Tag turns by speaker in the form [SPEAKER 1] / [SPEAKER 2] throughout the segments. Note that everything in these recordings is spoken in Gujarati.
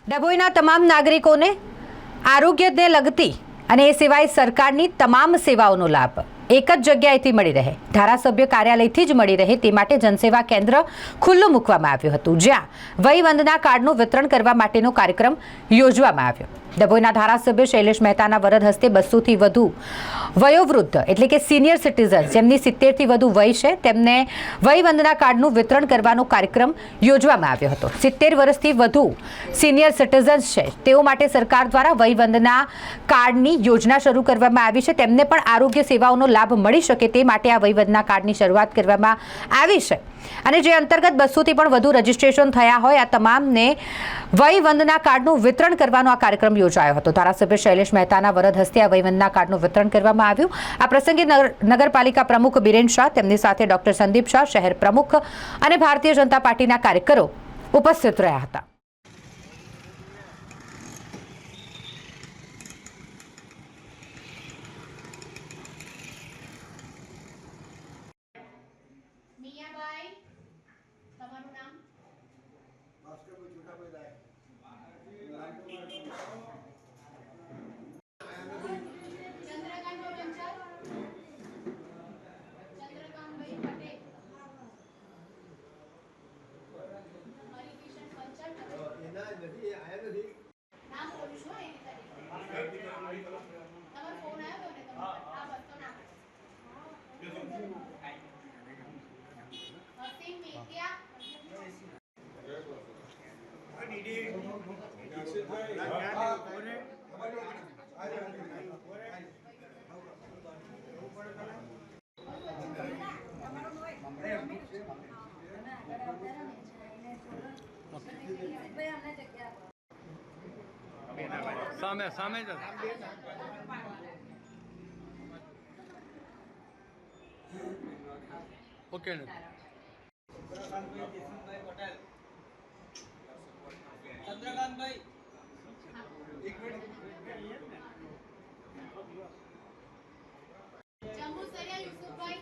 [SPEAKER 1] ડભોઈના તમામ નાગરિકોને આરોગ્યને લગતી અને એ સિવાય સરકારની તમામ સેવાઓનો લાભ એક જ જગ્યાએથી મળી રહે, ધારાસભ્ય કાર્યાલયથી જ મળી રહે તે માટે જનસેવા કેન્દ્ર ખુલ્લું મૂકવામાં આવ્યું હતું, જ્યાં વયવંદના કાર્ડનું વિતરણ કરવા માટેનો કાર્યક્રમ યોજવામાં આવ્યો। ડભોઈના ધારાસભ્ય શૈલેષ મહેતાના વરદ હસ્તે 200થી વધુ વયોવૃદ્ધ એટલે કે સિનિયર સિટીઝન જેમની 70થી વધુ વય છે તેમને વયવંદના કાર્ડનું વિતરણ કરવાનો કાર્યક્રમ યોજવામાં આવ્યો હતો। 70 વર્ષથી વધુ સિનિયર સિટીઝન્સ છે તેઓ માટે સરકાર દ્વારા વયવંદના કાર્ડની યોજના શરૂ કરવામાં આવી છે। તેમને પણ આરોગ્ય સેવાઓનો લાભ મળી શકે તે માટે આ વયવંદના કાર્ડની શરૂઆત કરવામાં આવી છે અને જે અંતર્ગત 200થી પણ વધુ રજીસ્ટ્રેશન થયા હોય આ તમામને વયવંદના કાર્ડનું વિતરણ કરવાનો આ કાર્યક્રમ યોજાયો હતો। ધારાસભ્ય શૈલેષ મહેતાના વરદ હસ્તે આ વયવંદના કાર્ડનું વિતરણ કરવામાં આવ્યું। આ પ્રસંગે નગરપાલિકા પ્રમુખ બિરેન શાહ, તેમની સાથે ડોક્ટર સંદીપ શાહ, શહેર પ્રમુખ અને ભારતીય જનતા પાર્ટીના કાર્યકરો ઉપસ્થિત રહ્યા હતા।
[SPEAKER 2] સામે જ ઓકે ને ચંદ્રકાંતભાઈ એક મિનિટ જમ્મુ સરિયા યુસુફભાઈ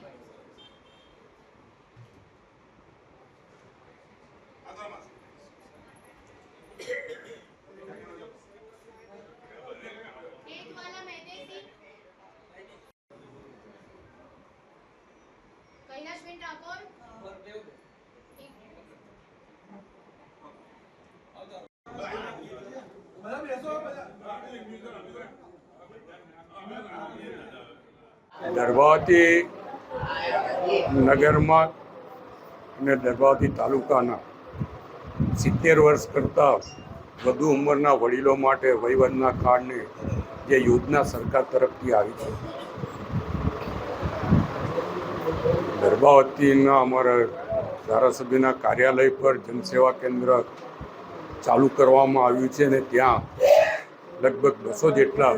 [SPEAKER 3] દર્ભાવતી નગરમાં અને દર્ભાવતી તાલુકાના 70 વર્ષ કરતાં વધુ ઉંમરના વડીલો માટે વયવંદના કાર્ડની જે યોજના સરકાર તરફથી આવી છે, દર્ભાવતીના અમારા ધારાસભ્યના કાર્યાલય પર જનસેવા કેન્દ્ર ચાલુ કરવામાં આવ્યું છે અને ત્યાં લગભગ 200 જેટલા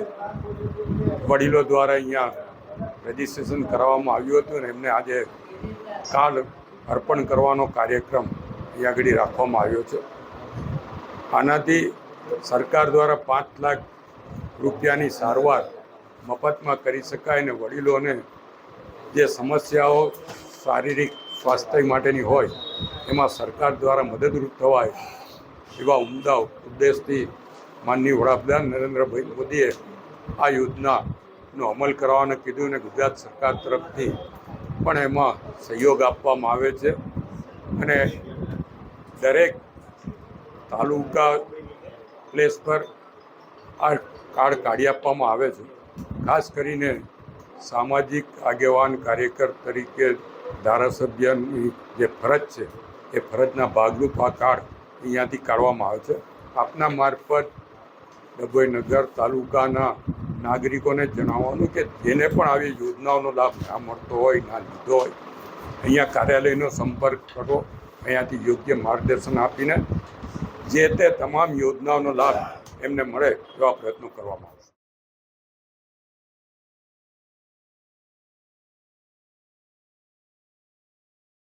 [SPEAKER 3] વડીલો દ્વારા અહીંયા રજીસ્ટ્રેશન કરાવવામાં આવ્યું હતું અને એમને આજે કાર્ડ અર્પણ કરવાનો કાર્યક્રમ અહીંયા આગળ રાખવામાં આવ્યો છે। આનાથી સરકાર દ્વારા 5 લાખ રૂપિયાની સારવાર મફતમાં કરી શકાય અને વડીલોને જે સમસ્યાઓ શારીરિક સ્વાસ્થ્ય માટેની હોય એમાં સરકાર દ્વારા મદદરૂપ થવાય એવા ઉમદા ઉદ્દેશથી માનનીય વડાપ્રધાન નરેન્દ્રભાઈ મોદીએ આ યોજનાનો અમલ કરવાનું કીધું અને ગુજરાત સરકાર તરફથી પણ એમાં સહયોગ આપવામાં આવે છે અને દરેક તાલુકા પ્લેસ પર આ કાર્ડ કાઢી આપવામાં આવે છે। ખાસ કરીને સામાજિક આગેવાન કાર્યકર તરીકે ધારાસભ્યની જે ફરજ છે એ ફરજના ભાગરૂપ આ કાર્ડ અહીંયાથી કાઢવામાં આવે છે। આપના મારફત ડભોઈ નગર તાલુકાના નાગરિકોને જણાવવાનું કે જેને પણ આવી યોજનાઓનો લાભ ના મળતો હોય, ના લીધો હોય, અહીંયા કાર્યાલયનો સંપર્ક કરો, અહીંયાથી યોગ્ય માર્ગદર્શન આપીને જે તે તમામ યોજનાઓનો લાભ એમને મળે એવા પ્રયત્નો કરવામાં આવે।